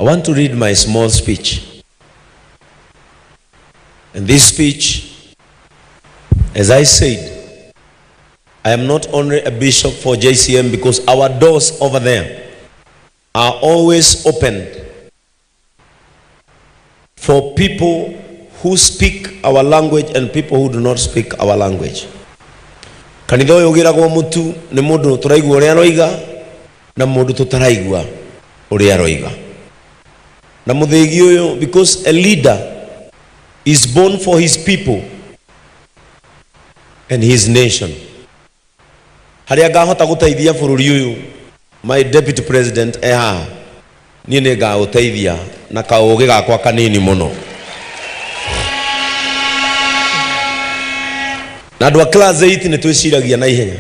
I want to read my small speech. And this speech, as I said, I am not only a bishop for JCM because our doors over there are always opened for people who speak our language and people who do not speak our language. Kanitha uyu giragwo mutu ni mundu turaigua uria aroiga na mundu tutaraigua uria aroiga. Na muthigi uyu, because a leader is born for his people and his nation. Haria ngahota guteithia bururi uyu, my deputy president eha ni nga uteithia na kauge gakwa kanini muno. Na andũ a class 8 nĩ twĩciragia na ihenya.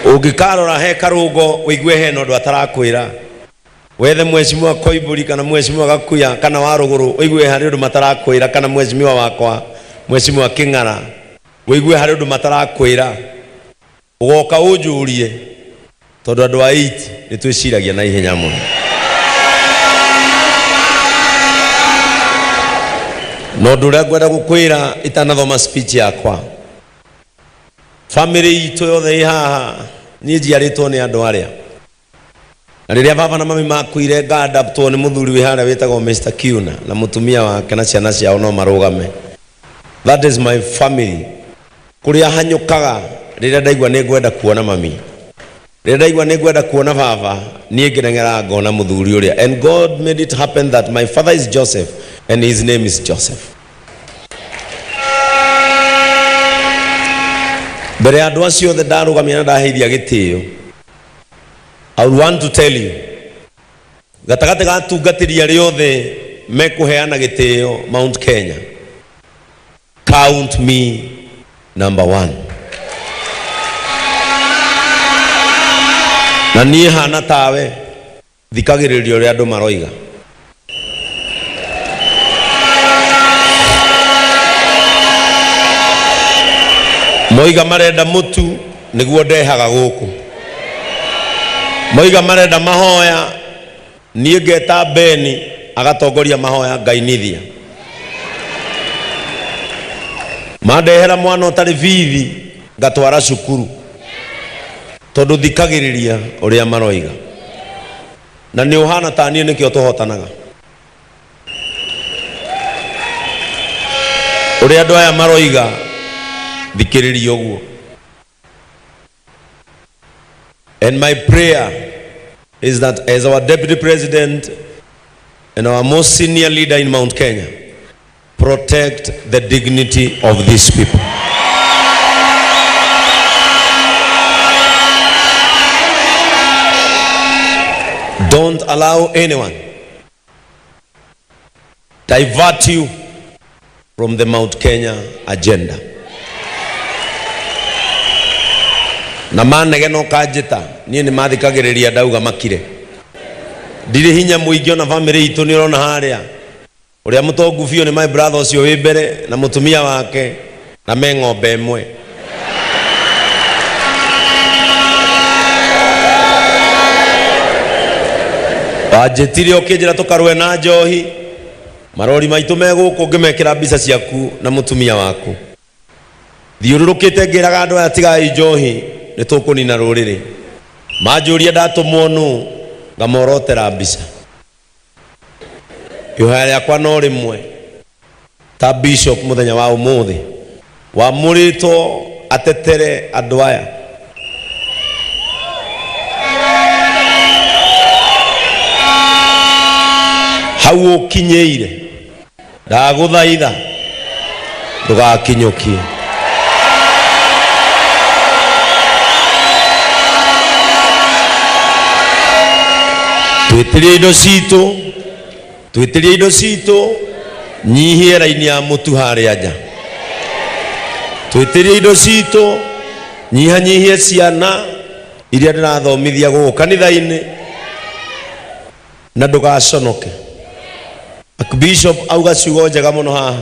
Ũngĩkarora he karũgo wĩigue hena ũndũ atarakwĩra, wethe mheshimiwa Koimbũri kana mheshimiwa Gakuya kana wa Rũgũrũ wĩigue harĩ ũndũ matarakwĩra, kana mheshimiwa wakwa mheshimiwa Kĩng'ara wĩigue harĩ ũndũ matarakwĩra, ũgoka ũnjũrie tondũ andũ a 8 nĩ twĩciragia na ihenya mũno. No ũndũ ũrĩa ngwenda gũkwĩra itanathoma speech yakwa, family itũ yothe ĩ haha niĩ njiarĩtwo nĩ andũ arĩa, na rĩrĩa baba na mami makuire nga-adaptwo nĩ mũthuri wĩ harĩa wĩtagwo Mr. Kiuna na mũtumia wake na ciana ciao no marũgame. That is my family. Kũrĩa hanyũkaga rĩrĩa ndaigua nĩ ngwenda kuona mami, rĩrĩa ndaigua nĩ ngwenda kuona baba, niĩ ngĩrengera ngona mũthuri ũrĩa. And God made it happen that my father is Joseph and his name is Joseph. Mbere ya andũ acio othe ndarũgamia na ndaheithia gĩtĩo, I want to tell you, gatagatĩ ga atungatĩri arĩa othe mekũheana gĩtĩo Mount Kenya, count me number 1. Na niĩ hana tawe thikagĩrĩria ũrĩa andũ maroiga. Moiga marenda mutu nĩguo ndehaga gũkũ. Moiga marenda mahoya niĩ ngeta Beni agatongoria mahoya ngainithia. Mandehera mwana ũtarĩ bithi ngatwara cukuru tondũ thikagĩrĩria ũrĩa maroiga. Na nĩ ũhana ta niĩ nĩkĩo tũhotanaga. Ũrĩa andũ aya maroiga thikĩrĩria ũguo. And my prayer is that as our deputy president and our most senior leader in Mount Kenya, protect the dignity of these people. Don't allow anyone divert you from the Mount Kenya agenda. Na manege no kanjĩta niĩ nĩ mathikagĩrĩria ndauga makire. Ndirĩ hinya mũingĩ ona family itũ nĩ ũrona harĩa. Ũrĩa mũtongu biũ nĩ my brother ũcio wĩ mbere na mũtumia wake na me ng'ombe ĩmwe. Wanjĩtire ũkĩnjĩra tũkarũe na njohi, marori maitũ me gũkũ ngĩmekĩra mbica ciaku na mũtumia waku. Thiũrũrũkĩte ngĩraga andũ aya tigai njohi nĩ tũkũnina rũrĩrĩ. Manjũria ndatũmwo nũ ngamorotera mbica. Ihoya rĩakwa no rĩmwe ta bishop mũthenya wa ũmũthĩ wamũrĩtwo atetere andũ aya. Hau ũkinyĩire ndagũthaitha ndũgakinyũkie. Twĩtĩrie indo citũ nyihie raini ya mũtu harĩa nja. Twĩtĩrie indo citũ nyihanyihie ciana iria ndĩrathomithia gũkũ kanitha-inĩ na ndũgaconoke. Bishop auga ciugo njega mũno haha.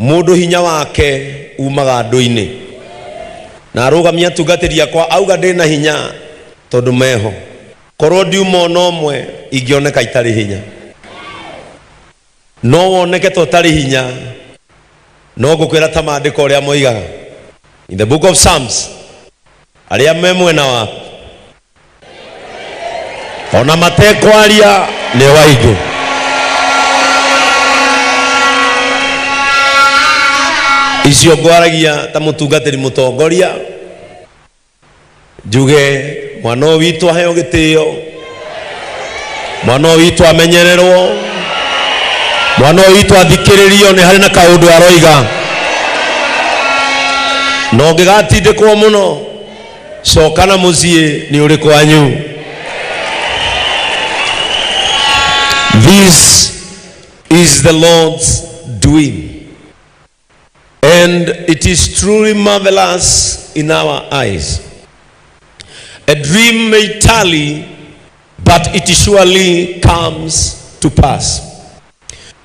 mundu hinya wake umaga andu-ini na arugamia tungatiria kwa auga ndina hinya tondu meho korwo ndiuma nomwe ingioneka itari hinya no woneke totari hinya no gukwira ta maandiko ria moigaga in the book of Psalms aria memwena wa ona matekwaria ni waigu icio ngwaragia ta mutungatiri mutongoria njuge mwana witu aheo gitio mwana witu amenyererwo mwana witu athikiririo ni hari na kaundu aroiga no ngigatindikwo muno cokana mucie ni uri kwanyu. This is the Lord's doing, and it is truly marvelous in our eyes. A dream may tarry, but it surely comes to pass.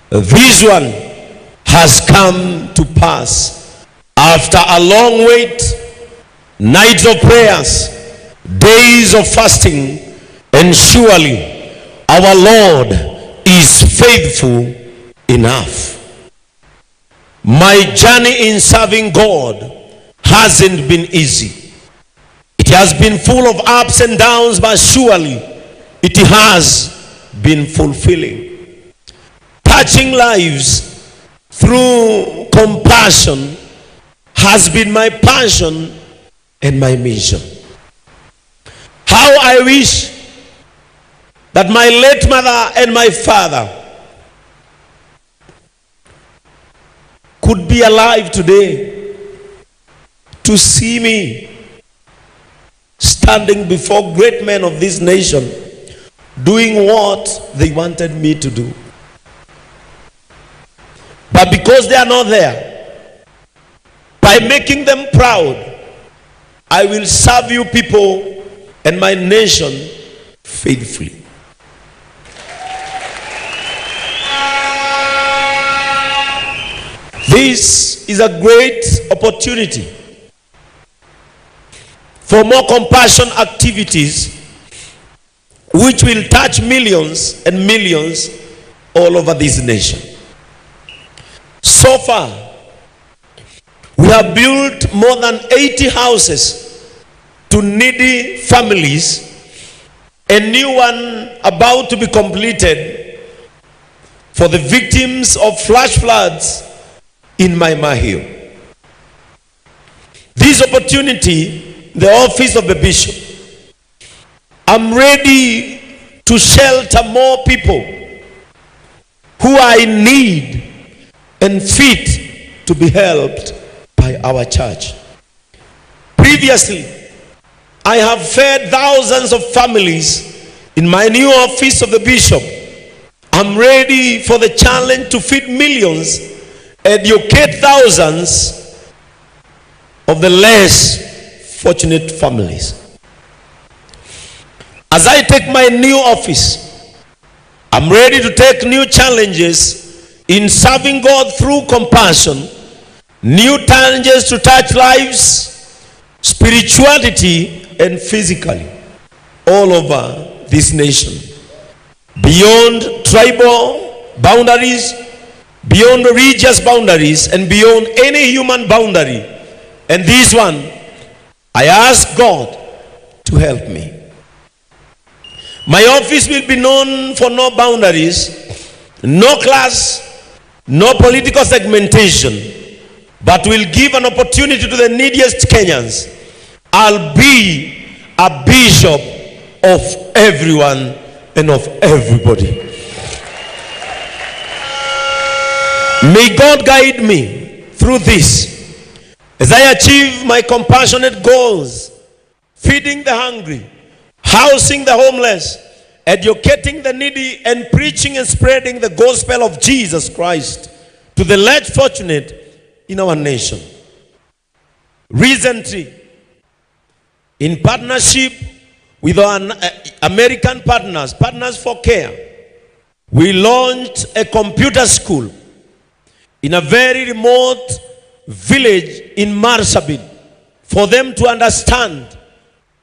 This one has come to pass after a long wait, nights of prayers, days of fasting, and surely our Lord is faithful enough. My journey in serving God hasn't been easy. It has been full of ups and downs, but surely it has been fulfilling. Touching lives through compassion has been my passion and my mission. How I wish that my late mother and my father could be alive today to see me standing before great men of this nation doing what they wanted me to do. But because they are not there, by making them proud, I will serve you people and my nation faithfully. This is a great opportunity for more compassion activities which will touch millions and millions all over this nation. So far, we have built more than 80 houses to needy families, a new one about to be completed for the victims of flash floods in Mahio. This opportunity, the office of the bishop, I'm ready to shelter more people who are in need and fit to be helped by our church. Previously, I have fed thousands of families in my new office of the bishop. I'm ready for the challenge to feed millions, educate thousands of the less fortunate families. As I take my new office, I'm ready to take new challenges in serving God through compassion, new challenges to touch lives, spirituality and physically, all over this nation. Beyond tribal boundaries, beyond religious boundaries, and beyond any human boundary. And this one, I ask God to help me. My office will be known for no boundaries, no class, no political segmentation, but will give an opportunity to the neediest Kenyans. I'll be a bishop of everyone and of everybody. May God guide me through this as I achieve my compassionate goals, feeding the hungry, housing the homeless, educating the needy, and preaching and spreading the gospel of Jesus Christ to the less fortunate in our nation. Recently, in partnership with our American partners, Partners for Care, we launched a computer school in a very remote village in Marsabit for them to understand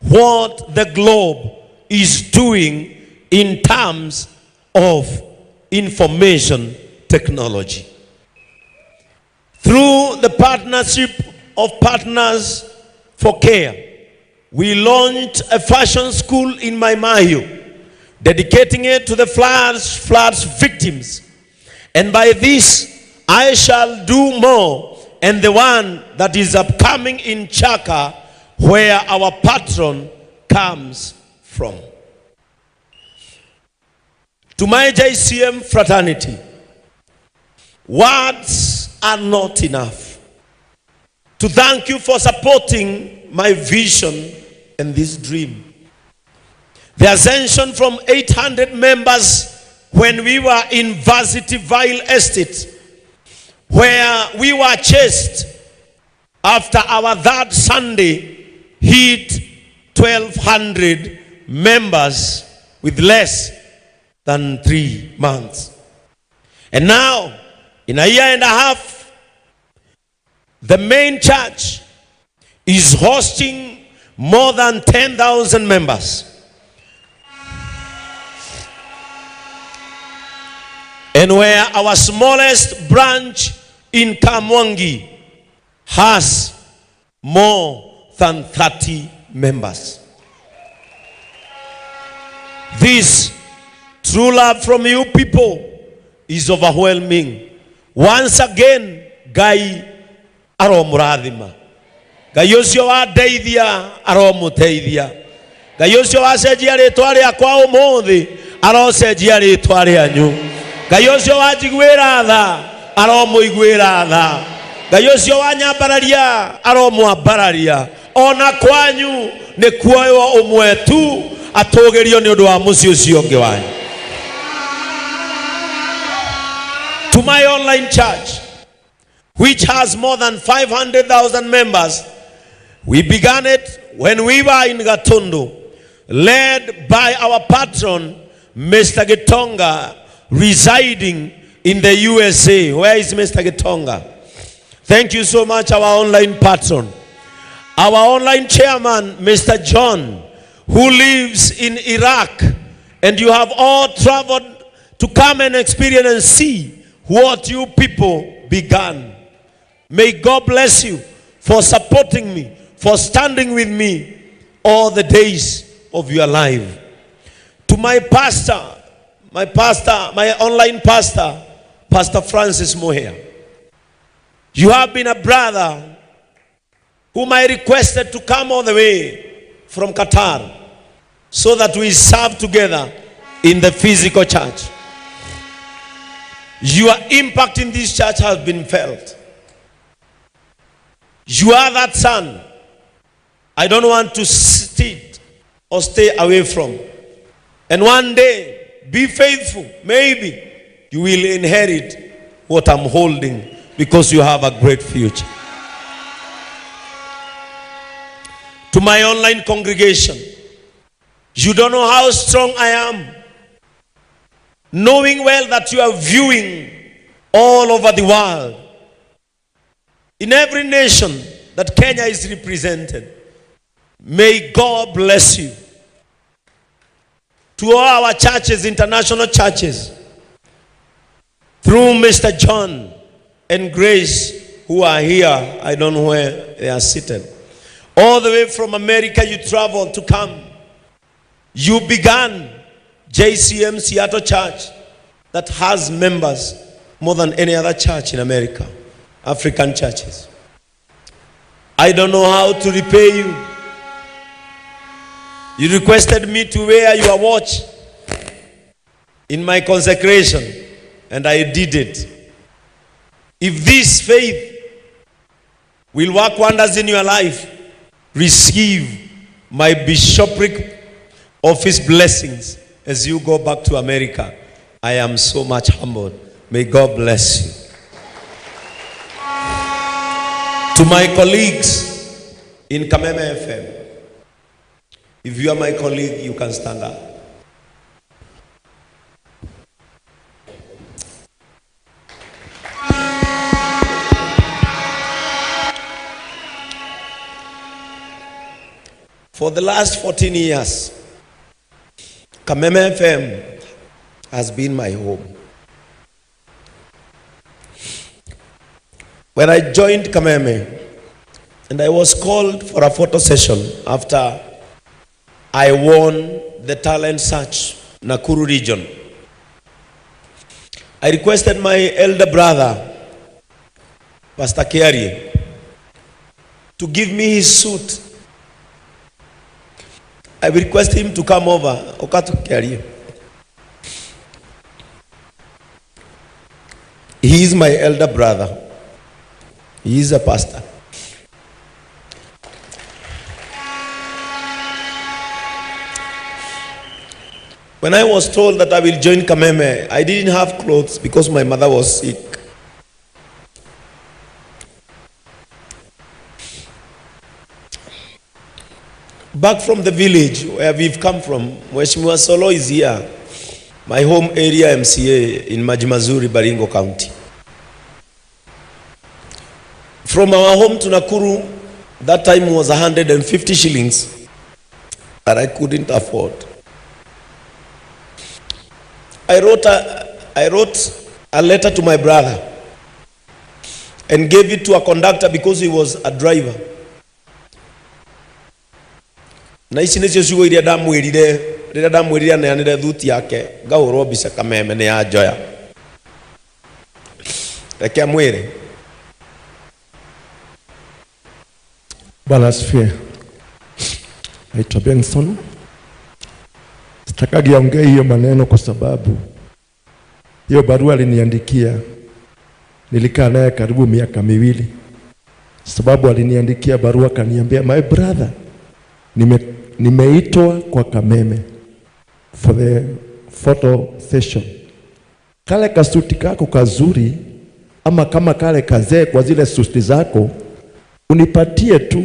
what the globe is doing in terms of information technology. Through the partnership of Partners for Care, we launched a fashion school in Maimahiu, dedicating it to the floods victims. And by this, I shall do more, and the one that is upcoming in Chaka, where our patron comes from. To my JCM fraternity, words are not enough to thank you for supporting my vision and this dream. The ascension from 800 members when we were in Varsity Vile Estate, where we were chased after our third Sunday, hit 1,200 members with less than 3 months. And now, in a year and a half, the main church is hosting more than 10,000 members. And where our smallest branch in Kamwangi has more than 30 members. This true love from you people is overwhelming. Once again, Gai aromurathima. Gai ucio wa deithia aromuteithia. Gai ucio wa cenjia ritwa riakwa umuthi arocenjia ritwa rianyu. Gai ucio wa njiguira tha aromuiguira tha. Gai ucio wa nyambararia aromwambararia. Ona kwanyu ni kuoyo umwe tu atogerio ni undu wa muci ucio ungi wanyu. To my online church, which has more than 500,000 members, we began it when we were in Gatundu, led by our patron, Mr. Gitonga, residing in the USA. Where is Mr. Gitonga? Thank you so much, our online patron. Our online chairman, Mr. John, who lives in Iraq, and you have all traveled to come and experience and see what you people began. May God bless you for supporting me, for standing with me all the days of your life. To my pastor, my online pastor, Pastor Francis Moher, you have been a brother whom I requested to come all the way from Qatar so that we serve together in the physical church. Your impact in this church has been felt. You are that son I don't want to sit or stay away from. And one day, be faithful. Maybe you will inherit what I'm holding because you have a great future. To my online congregation, you don't know how strong I am, knowing well that you are viewing all over the world, in every nation that Kenya is represented. May God bless you. To all our churches, international churches, through Mr. John and Grace, who are here, I don't know where they are seated. All the way from America, you traveled to come. You began JCM Seattle Church that has members more than any other church in America, African churches. I don't know how to repay you. You requested me to wear your watch in my consecration, and I did it. If this faith will work wonders in your life, receive my bishopric office blessings as you go back to America. I am so much humbled. May God bless you. To my colleagues in Kameme FM, if you are my colleague, you can stand up. For the last 14 years, Kameme FM has been my home. When I joined Kameme, and I was called for a photo session after I won the talent search Nakuru region, I requested my elder brother, Pastor Kiengei, to give me his suit. I request him to come over. He is my elder brother. He is a pastor. When I was told that I will join Kameme, I didn't have clothes because my mother was sick. Back from the village where we've come from, Mheshimiwa Solo is here, my home area MCA in Majimazuri, Baringo County. From our home to Nakuru, that time was 150 shillings that I couldn't afford. I wrote a letter to my brother and gave it to a conductor because he was a driver. Na ici nĩcio ciugo iria ndamwĩrire aneanĩre thuti yake ngahũrwo mbica Kameme nĩ ya njoya. Reke amwĩre. Bwana asifiwe. Naitwa Benson. Sitakagia ongea hiyo maneno kwa sababu hiyo barua aliniandikia, nilikaa naye karibu miaka miwili. Sababu aliniandikia barua kaniambia, my brother, nimeitwa kwa Kameme for the photo session. Kale kasuti kako kazuri ama kama kale kazee kwa zile suti zako unipatie tu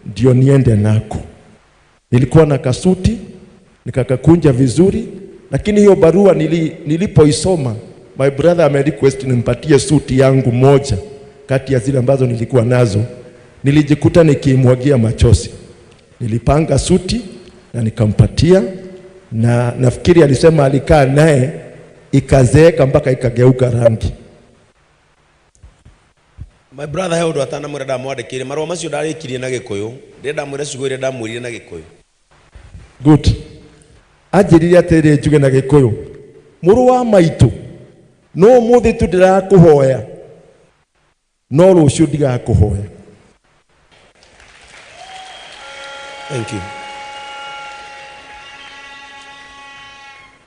ndio niende nako. Nilikuwa na kasuti nikakakunja vizuri, lakini hiyo barua nilipoisoma, my brother ame request nimpatie suti yangu moja kati ya zile ambazo nilikuwa nazo. Nilijikuta nikimwagia machozi. Nilipanga suti na nikampatia, na nafikiri alisema alikaa naye ikazeeka mpaka ikageuka rangi. My brother held watana murada mwandikire marwa macio ndarikirie na Gikuyu, ndenda mwire ciugo ire ndamwirire na Gikuyu. Good. Ajirire atiri njuge na Gikuyu, muru wa maitu no muthi tu ndirakuhoya no rucio ndigakuhoya. Thank you.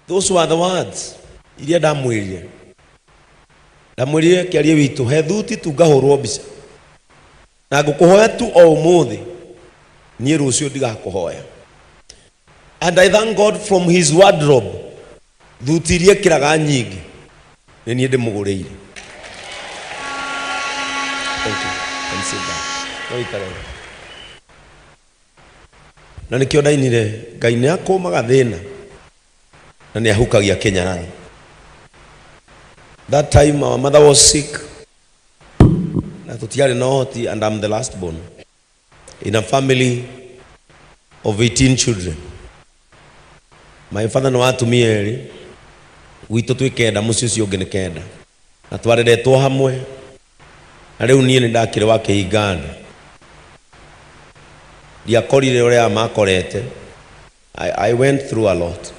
Those were the words iria ndamwirire. Ndamwirire kiarie witu he thuti tu ngahũrwo mbica na ngukuhoya tu o umuthi nie rucio ndigakuhoya. And I thank God from his wardrobe thuti iria kiraga nyingi ni nie ndimuguriire. Thank you. Consider. No itare. Na nikio ndainire Ngai nĩ akũmaga thĩna na nĩ ahukagia Kenya. That time our mother was sick na tutiare na hoti, and I'm the last born in a family of 18 children. My father no atumia eri wito twikenda mucio cio ngene kenda na twareretwo hamwe na riu nie ni ndakire wa Kiengei ndiakorire uria makorete. I went through a lot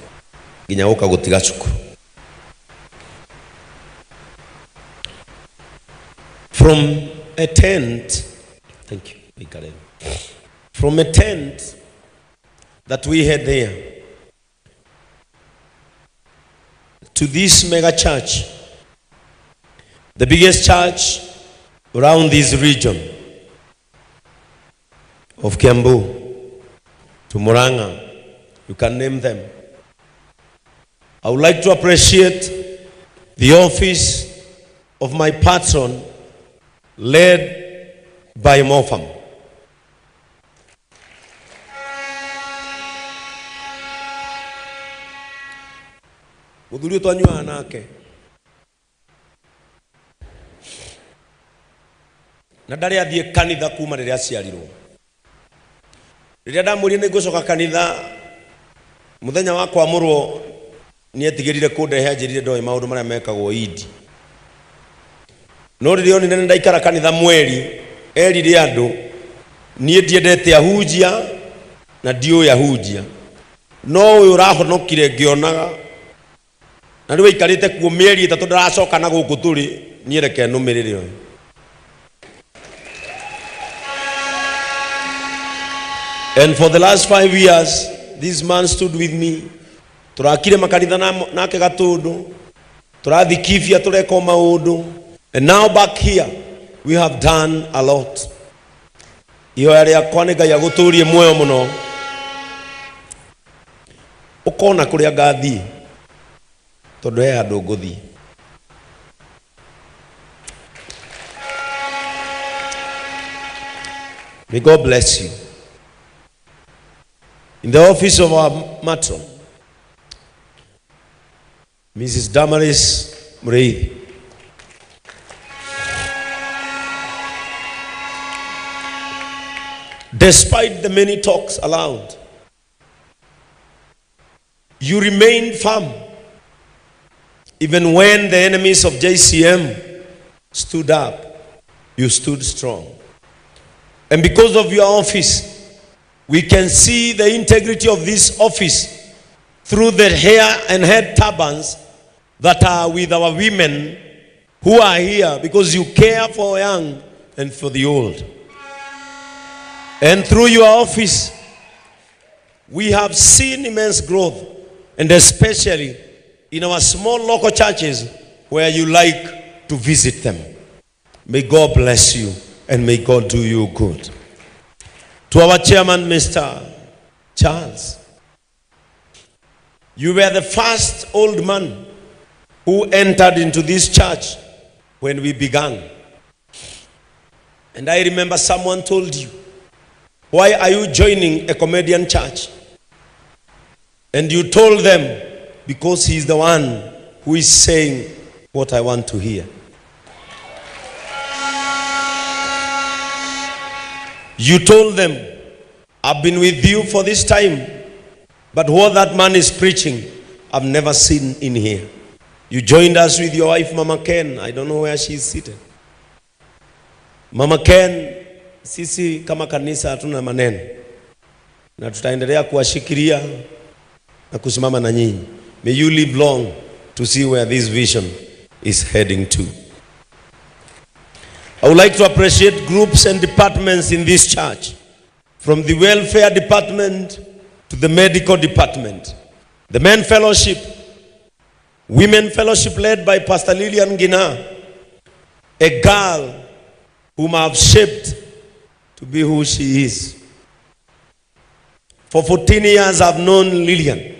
nginya guka gutiga cukuru. From a tent, thank you, from a tent that we had there to this mega church, the biggest church around this region of Kiambu, to Murang'a, you can name them. I would like to appreciate the office of my patron, led by Mofam. Muthuri twanyua nake na ndari athie kanitha kuma riria aciarirwo. Rĩrĩa ndamwĩrire nĩ ngũcoka kanitha muthenya wa kwamũrwo nĩ etigĩrire kũndehe anjĩrire ndoĩ maũndũ marĩa mekagwo Idi. No rĩrĩa onire nĩ ndaikara kanitha mweri erire andũ niĩ ndiendete ahunjia na ndiũĩ ahunjia. No ũyũ ũrahonokire ngĩonaga na rĩu aikarĩte kuo mĩeri 3 ndaracoka na gũkũ tũrĩ niĩ reke nũmĩrĩre ũyũ. And for the last 5 years, this man stood with me. Turakire makanitha nake gatundu. Turathikifia tureka maundu. And now back here, we have done a lot. Iyo yari yakwa nĩ Ngai agũtũrie muoyo mũno. Ukona kũrĩa ngathie. Tondũ he andũ ngũthie. May God bless you. In the office of our matron, Mrs. Damaris Murray. Despite the many talks aloud, you remained firm. Even when the enemies of JCM stood up, you stood strong. And because of your office, we can see the integrity of this office through the hair and head turbans that are with our women who are here because you care for young and for the old. And through your office, we have seen immense growth, and especially in our small local churches where you like to visit them. May God bless you and may God do you good. To our chairman, Mr. Charles, you were the first old man who entered into this church when we began. And I remember someone told you, why are you joining a comedian church? And you told them, because he's the one who is saying what I want to hear. You told them, I've been with you for this time, but what that man is preaching, I've never seen in here. You joined us with your wife, Mama Ken. I don't know where she's seated. Mama Ken, sisi kama kanisa hatuna maneno. Na tutaendelea kuwashikilia na kusimama na nyinyi. May you live long to see where this vision is heading to. I would like to appreciate groups and departments in this church, from the welfare department to the medical department, the men fellowship, women fellowship led by Pastor Lillian Gina, a girl whom I have shaped to be who she is. For 14 years I've known Lillian.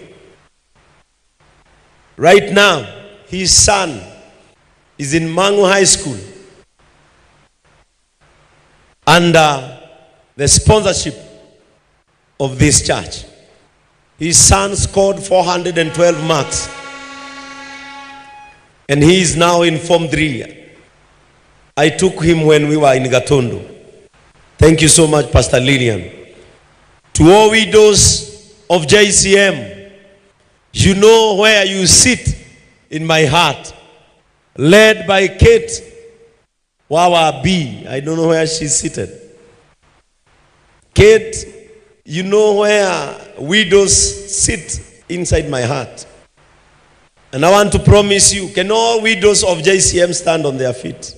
Right now, his son is in Mangu High School under the sponsorship of this church. His son scored 412 marks and he is now in Form 3. I took him when we were in Gatundu. Thank you so much, Pastor Lillian. To all widows of JCM, you know where you sit in my heart. Led by Kate Wawa B. I don't know where she's seated. Kate, you know where widows sit inside my heart. And I want to promise you, can all widows of JCM stand on their feet?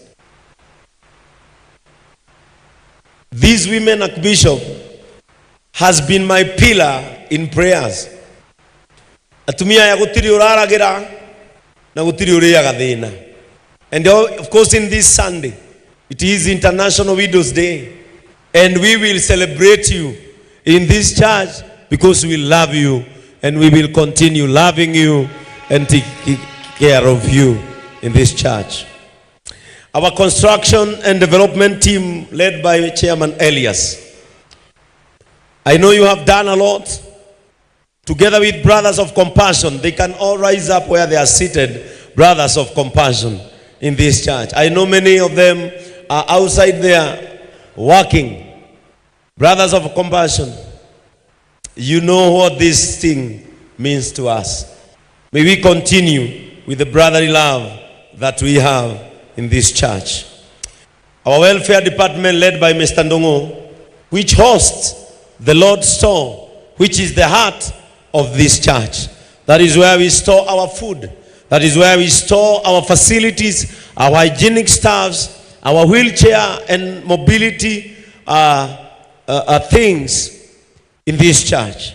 This women archbishop has been my pillar in prayers. Atumia ya gutiri uraragira na gutiri uriyaga thina. And of course in this Sunday, it is International Widows Day. And we will celebrate you in this church because we love you and we will continue loving you and taking care of you in this church. Our construction and development team led by Chairman Elias. I know you have done a lot. Together with Brothers of Compassion, they can all rise up where they are seated, Brothers of Compassion in this church. I know many of them are outside there working. Brothers of Compassion, You know what this thing means to us. May we continue with the brotherly love that we have in this church. Our welfare department, led by Mr. Ndongo, which hosts the Lord's store, which is the heart of this church. That is where we store our food. That is where we store our facilities, our hygienic staffs, our wheelchair and mobility things in this church.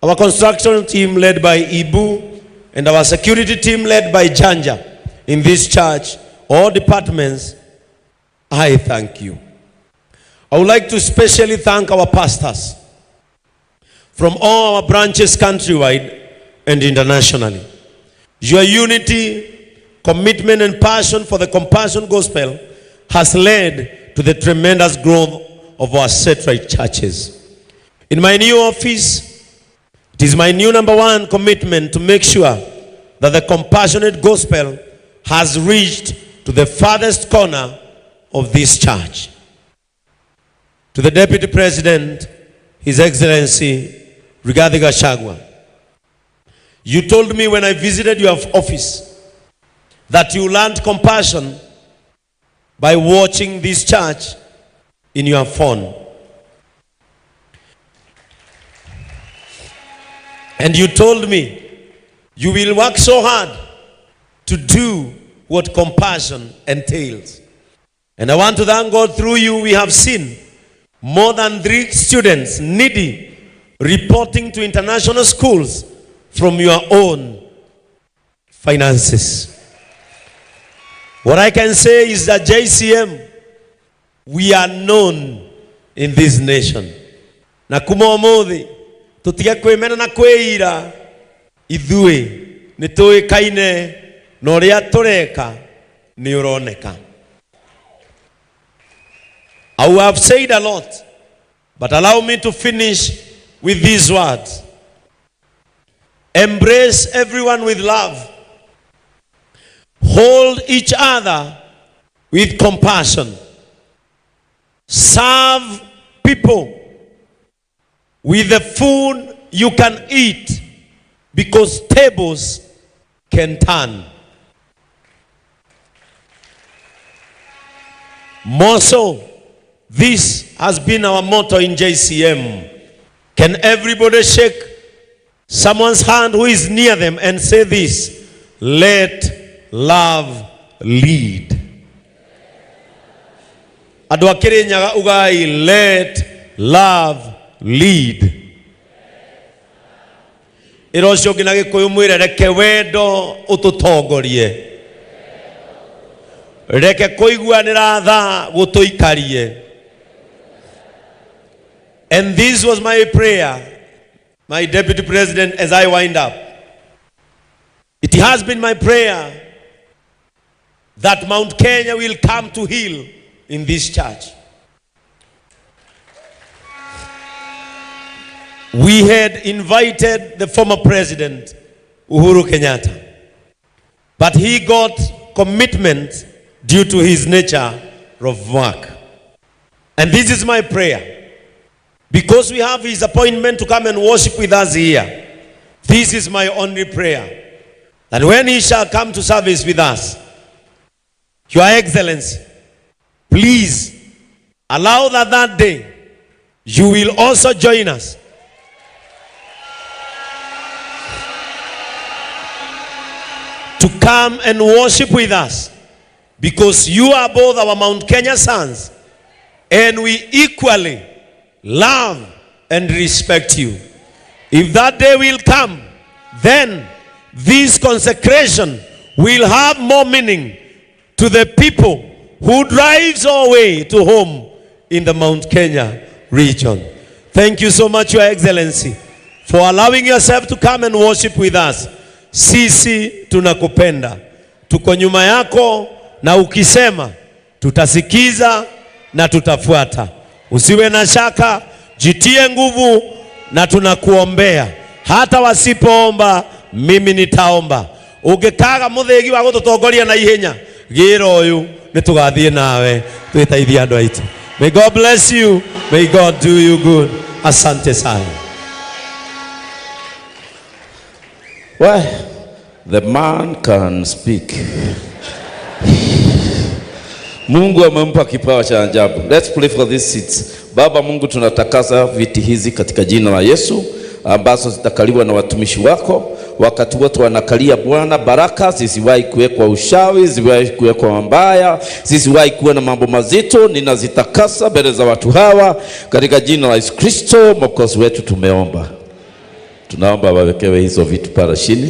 Our construction team, led by Ibu, and our security team, led by Janja, in this church, all departments, I thank you. I would like to especially thank our pastors from all our branches countrywide and internationally. Your unity, commitment, and passion for the compassion gospel has led to the tremendous growth of our satellite churches. In my new office, it is my new number one commitment to make sure that the compassionate gospel has reached to the farthest corner of this church. To the Deputy President, His Excellency Rigathi Gachagua, you told me when I visited your office that you learned compassion by watching this church in your phone. And you told me you will work so hard to do what compassion entails. And I want to thank God, through you we have seen more than 3 students needy reporting to international schools from your own finances. What I can say is that JCM, we are known in this nation. Na kumomothi tutige kwimena na kweira ithui nituikaine na uria tureka ni uroneka. I have said a lot, but allow me to finish with these words. Embrace everyone with love. Hold each other with compassion. Serve people with the food you can eat, because tables can turn. More so, this has been our motto in JCM. Can everybody shake someone's hand who is near them and say this: let love lead. Andu a Kirinyaga ugai, let love lead. Irosho gina Gikuyu mwire reke wendo ututongorie. Reke kuiguanira tha gutuikarie. And this was my prayer, my Deputy President, as I wind up. It has been my prayer that Mount Kenya will come to heal in this church. We had invited the former president, Uhuru Kenyatta, but he got commitment due to his nature of work. And this is my prayer. Because we have his appointment to come and worship with us here, this is my only prayer, that when he shall come to service with us, Your Excellency, please allow that day you will also join us to come and worship with us, because you are both our Mount Kenya sons and we equally love and respect you. If that day will come, then this consecration will have more meaning to the people who drives our way to home in the Mount Kenya region. Thank you so much, Your Excellency, for allowing yourself to come and worship with us. Sisi tunakupenda, tuko nyuma yako, na ukisema tutasikiza na tutafuata. Usiwe na shaka, jitie nguvu, na tunakuombea. Hata wasipoomba, mimi nitaomba. Ugekaga muthegi wa gututongoria na ihenya, gira uyu nitugathie nawe twitaithia andu aitu. May God bless you. May God do you good. Asante sana. Well, the man can speak. Mungu amempa kipawa cha ajabu. Let's pray for these seats. Baba Mungu, tunatakasa viti hizi katika jina la Yesu, ambazo zitakaliwa na watumishi wako. Wakati wote wanakalia Bwana, baraka zisiwahi kuwekwa ushawi, zisiwahi kuwekwa mabaya, zisiwahi kuwa na mambo mazito. Ninazitakasa mbele za watu hawa katika jina la Yesu Kristo Mwokozi wetu tumeomba. Tunaomba wawekewe hizo vitu pale chini.